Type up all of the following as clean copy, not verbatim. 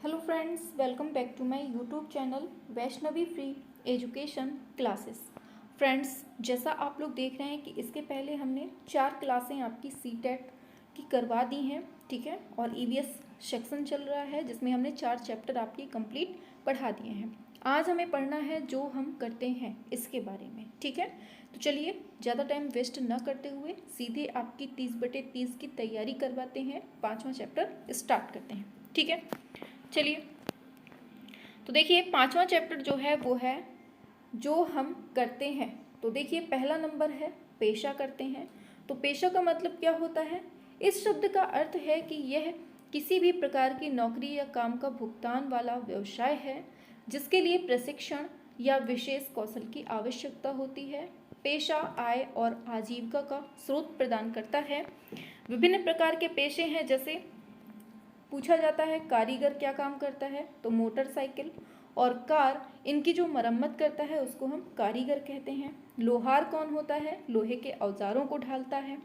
Hello friends, welcome back to my YouTube channel Vaishnavi free education classes. Friends, जैसा आप लोग देख रहे हैं कि इसके पहले हमने 4 क्लासें आपकी सीटेट की करवा दी हैं, ठीक है। और ईवीएस सेक्शन चल रहा है जिसमें हमने 4 चैप्टर आपकी कंप्लीट पढ़ा दिए हैं। आज हमें पढ़ना है जो हम करते हैं इसके बारे में, ठीक है। तो चलिए ज़्यादा टाइम वेस्ट न करते हुए सीधे आपकी 30/30 की तैयारी करवाते हैं। 5वां चैप्टर स्टार्ट करते हैं, ठीक है। चलिए, तो देखिए 5वां चैप्टर जो है वो है जो हम करते हैं। तो देखिए पहला नंबर है पेशा करते हैं। तो पेशा का मतलब क्या होता है? इस शब्द का अर्थ है कि यह किसी भी प्रकार की नौकरी या काम का भुगतान वाला व्यवसाय है जिसके लिए प्रशिक्षण या विशेष कौशल की आवश्यकता होती है। पेशा आय और आजीविका का स्रोत प्रदान करता है। विभिन्न प्रकार के पेशे हैं, जैसे पूछा जाता है कारीगर क्या काम करता है, तो मोटरसाइकिल और कार इनकी जो मरम्मत करता है उसको हम कारीगर कहते हैं। लोहार कौन होता है? लोहे के औजारों को ढालता है।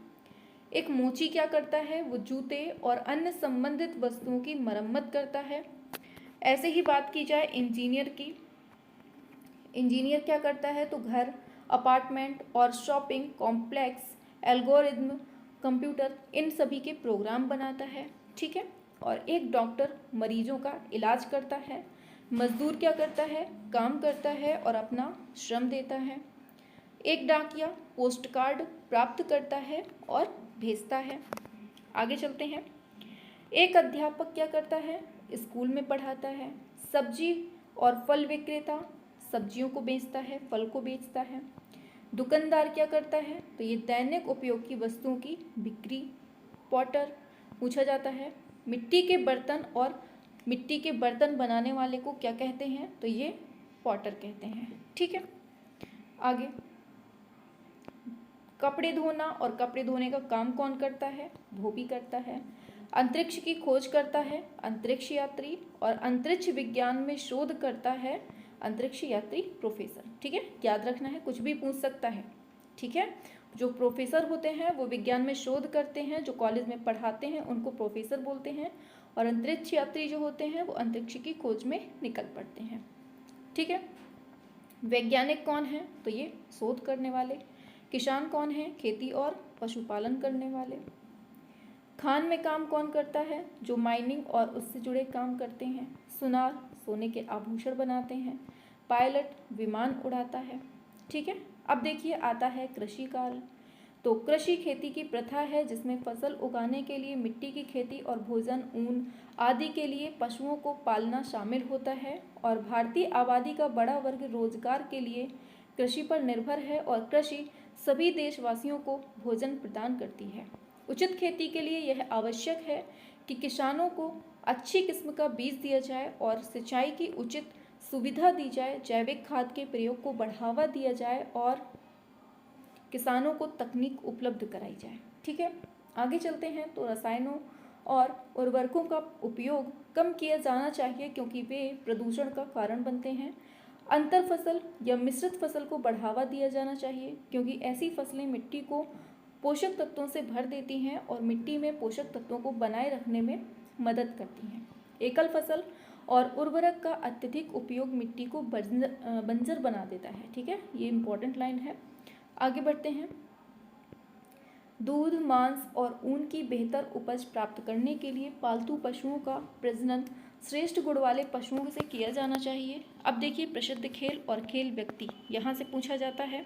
एक मोची क्या करता है? वो जूते और अन्य संबंधित वस्तुओं की मरम्मत करता है। ऐसे ही बात की जाए इंजीनियर की, इंजीनियर क्या करता है? तो घर, अपार्टमेंट और शॉपिंग कॉम्प्लेक्स, एल्गोरिज्म, कंप्यूटर, इन सभी के प्रोग्राम बनाता है, ठीक है। और एक डॉक्टर मरीजों का इलाज करता है। मजदूर क्या करता है? काम करता है और अपना श्रम देता है। एक डाकिया पोस्ट कार्ड प्राप्त करता है और भेजता है। आगे चलते हैं। एक अध्यापक क्या करता है? स्कूल में पढ़ाता है। सब्जी और फल विक्रेता सब्जियों को बेचता है, फल को बेचता है। दुकानदार क्या करता है? तो ये दैनिक उपयोग की वस्तुओं की बिक्री। पॉटर पूछा जाता है मिट्टी के बर्तन और मिट्टी के बर्तन बनाने वाले को क्या कहते हैं? तो ये पॉटर कहते हैं, ठीक है। आगे, कपड़े धोना और कपड़े धोने का काम कौन करता है? धोबी करता है। अंतरिक्ष की खोज करता है अंतरिक्ष यात्री, और अंतरिक्ष विज्ञान में शोध करता है अंतरिक्ष यात्री प्रोफेसर, ठीक है। याद रखना है, कुछ भी पूछ सकता है, ठीक है। जो प्रोफेसर होते हैं वो विज्ञान में शोध करते हैं, जो कॉलेज में पढ़ाते हैं उनको प्रोफेसर बोलते हैं, और अंतरिक्ष यात्री जो होते हैं वो अंतरिक्ष की खोज में निकल पड़ते हैं, ठीक है। वैज्ञानिक कौन है? तो ये शोध करने वाले। किसान कौन है? खेती और पशुपालन करने वाले। खान में काम कौन करता है? जो माइनिंग और उससे जुड़े काम करते हैं। सुनार सोने के आभूषण बनाते हैं। पायलट विमान उड़ाता है, ठीक है। अब देखिए आता है कृषि कार्य। तो कृषि खेती की प्रथा है जिसमें फसल उगाने के लिए मिट्टी की खेती और भोजन, ऊन आदि के लिए पशुओं को पालना शामिल होता है। और भारतीय आबादी का बड़ा वर्ग रोजगार के लिए कृषि पर निर्भर है, और कृषि सभी देशवासियों को भोजन प्रदान करती है। उचित खेती के लिए यह आवश्यक है कि किसानों को अच्छी किस्म का बीज दिया जाए और सिंचाई की उचित सुविधा दी जाए, जैविक खाद के प्रयोग को बढ़ावा दिया जाए और किसानों को तकनीक उपलब्ध कराई जाए, ठीक है। आगे चलते हैं। तो रसायनों और उर्वरकों का उपयोग कम किया जाना चाहिए क्योंकि वे प्रदूषण का कारण बनते हैं। अंतर फसल या मिश्रित फसल को बढ़ावा दिया जाना चाहिए क्योंकि ऐसी फसलें मिट्टी को पोषक तत्वों से भर देती हैं और मिट्टी में पोषक तत्वों को बनाए रखने में मदद करती हैं। एकल फसल और उर्वरक का अत्यधिक उपयोग मिट्टी को बंजर बना देता है, ठीक है। ये इंपॉर्टेंट लाइन है। आगे बढ़ते हैं। दूध, मांस और ऊन की बेहतर उपज प्राप्त करने के लिए पालतू पशुओं का प्रजनन श्रेष्ठ गुण वाले पशुओं से किया जाना चाहिए। अब देखिए प्रसिद्ध खेल और खेल व्यक्ति यहाँ से पूछा जाता है।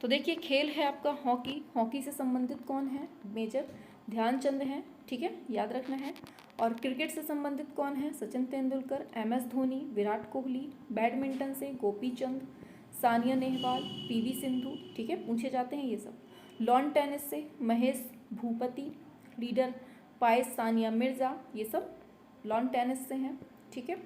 तो देखिए खेल है आपका हॉकी। हॉकी से संबंधित कौन है? मेजर ध्यानचंद हैं, ठीक है, याद रखना है। और क्रिकेट से संबंधित कौन है? सचिन तेंदुलकर, MS धोनी, विराट कोहली। बैडमिंटन से गोपी चंद, सानिया नेहवाल, PV सिंधु, ठीक है, पूछे जाते हैं ये सब। लॉन टेनिस से महेश भूपति, लीडर पायस सानिया मिर्जा, ये सब लॉन टेनिस से हैं, ठीक है।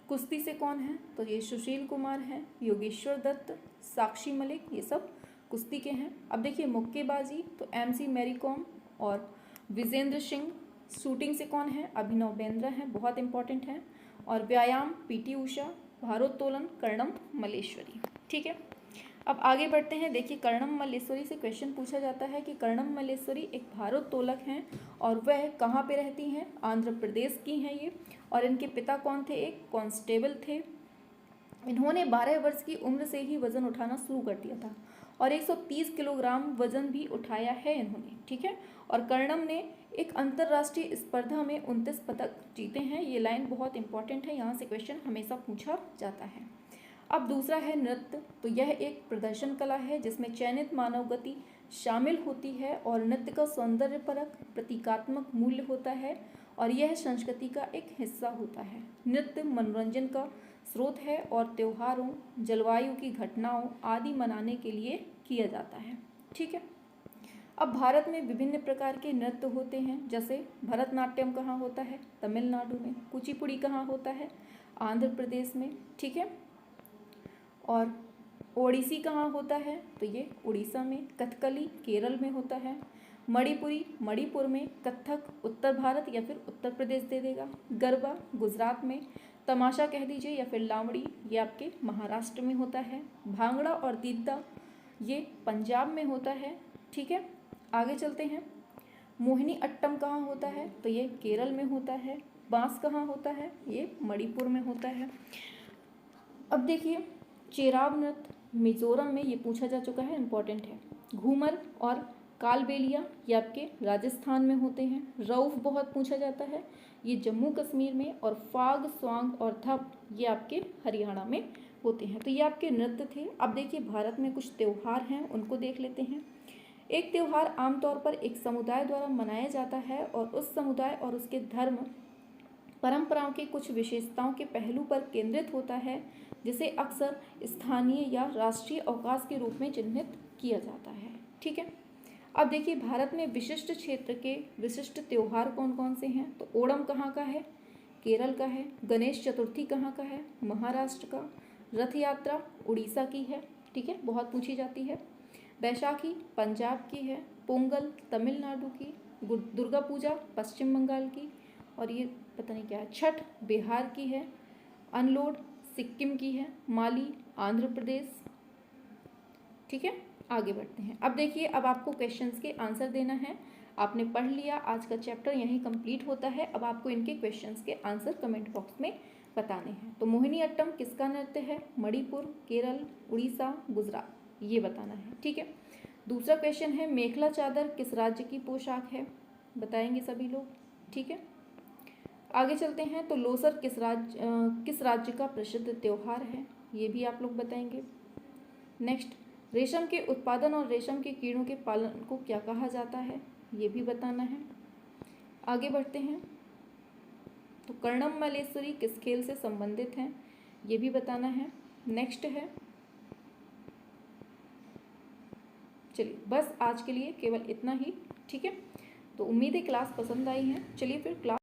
कुश्ती से कौन है? तो ये सुशील कुमार हैं, योगेश्वर दत्त, साक्षी मलिक, ये सब कुश्ती के हैं। अब देखिए मुक्केबाजी, तो MC मैरी कॉम और विजेंद्र सिंह। शूटिंग से कौन है? अभिनव बिंद्रा हैं, बहुत इंपॉर्टेंट हैं। और व्यायाम PT ऊषा, भारोत्तोलन कर्णम मल्लेश्वरी, ठीक है। अब आगे बढ़ते हैं। देखिए, कर्णम मल्लेश्वरी से क्वेश्चन पूछा जाता है कि कर्णम मल्लेश्वरी एक भारोत्तोलक हैं और वह कहाँ पे रहती हैं? आंध्र प्रदेश की हैं ये। और इनके पिता कौन थे? एक कांस्टेबल थे। इन्होंने 12 वर्ष की उम्र से ही वजन उठाना शुरू कर दिया था और 130 किलोग्राम वजन भी उठाया है इन्होंने, ठीक है। और कर्णम ने एक अंतर्राष्ट्रीय स्पर्धा में 29 पदक जीते हैं। ये लाइन बहुत इंपॉर्टेंट है, यहाँ से क्वेश्चन हमेशा पूछा जाता है। अब दूसरा है नृत्य। तो यह एक प्रदर्शन कला है जिसमें चयनित मानव गति शामिल होती है और नृत्य का सौंदर्यपरक प्रतीकात्मक मूल्य होता है और यह संस्कृति का एक हिस्सा होता है। नृत्य मनोरंजन का स्रोत है और त्योहारों, जलवायु की घटनाओं आदि मनाने के लिए किया जाता है, ठीक है। अब भारत में विभिन्न प्रकार के नृत्य होते हैं, जैसे भरतनाट्यम कहाँ होता है? तमिलनाडु में। कुचिपुड़ी कहाँ होता है? आंध्र प्रदेश में, ठीक है। और ओडिसी कहाँ होता है? तो ये उड़ीसा में। कथकली केरल में होता है। मणिपुरी मणिपुर में। कथक उत्तर भारत या फिर उत्तर प्रदेश दे देगा। गरबा गुजरात में। तमाशा कह दीजिए या फिर लावड़ी, ये आपके महाराष्ट्र में होता है। भांगड़ा और दीदा ये पंजाब में होता है, ठीक है। आगे चलते हैं। मोहिनी अट्टम कहाँ होता है? तो ये केरल में होता है। बांस कहाँ होता है? ये मणिपुर में होता है। अब देखिए, चेराव नृत्य मिजोरम में, ये पूछा जा चुका है, इंपॉर्टेंट है। घूमर और कालबेलिया ये आपके राजस्थान में होते हैं। रऊफ बहुत पूछा जाता है, ये जम्मू कश्मीर में। और फाग, स्वांग और धप ये आपके हरियाणा में होते हैं। तो ये आपके नृत्य थे। अब देखिए, भारत में कुछ त्यौहार हैं, उनको देख लेते हैं। एक त्यौहार आमतौर पर एक समुदाय द्वारा मनाया जाता है और उस समुदाय और उसके धर्म परंपराओं के कुछ विशेषताओं के पहलू पर केंद्रित होता है, जिसे अक्सर स्थानीय या राष्ट्रीय अवकाश के रूप में चिन्हित किया जाता है, ठीक है। अब देखिए, भारत में विशिष्ट क्षेत्र के विशिष्ट त्यौहार कौन कौन से हैं? तो ओणम कहाँ का है? केरल का है। गणेश चतुर्थी कहाँ का है? महाराष्ट्र का। रथ यात्रा उड़ीसा की है, ठीक है, बहुत पूछी जाती है। बैसाखी पंजाब की है। पोंगल तमिलनाडु की। दुर्गा पूजा पश्चिम बंगाल की। और ये पता नहीं क्या है, छठ बिहार की है। अनलोड सिक्किम की है। माली आंध्र प्रदेश, ठीक है। आगे बढ़ते हैं। अब देखिए, अब आपको क्वेश्चंस के आंसर देना है। आपने पढ़ लिया, आज का चैप्टर यहीं कंप्लीट होता है। अब आपको इनके क्वेश्चंस के आंसर कमेंट बॉक्स में बताने हैं। तो मोहिनी अट्टम किसका नृत्य है? मणिपुर, केरल, उड़ीसा, गुजरात, ये बताना है, ठीक है। दूसरा क्वेश्चन है, मेखला चादर किस राज्य की पोशाक है? बताएंगे सभी लोग, ठीक है। आगे चलते हैं। तो लोसर किस राज्य का प्रसिद्ध त्यौहार है? ये भी आप लोग बताएंगे। नेक्स्ट, रेशम के उत्पादन और रेशम के कीड़ों के पालन को क्या कहा जाता है? ये भी बताना है। आगे बढ़ते हैं। तो कर्णम मल्लेश्वरी किस खेल से संबंधित हैं? ये भी बताना है। नेक्स्ट है, चलिए बस आज के लिए केवल इतना ही, ठीक है। तो उम्मीद है क्लास पसंद आई है। चलिए फिर क्लास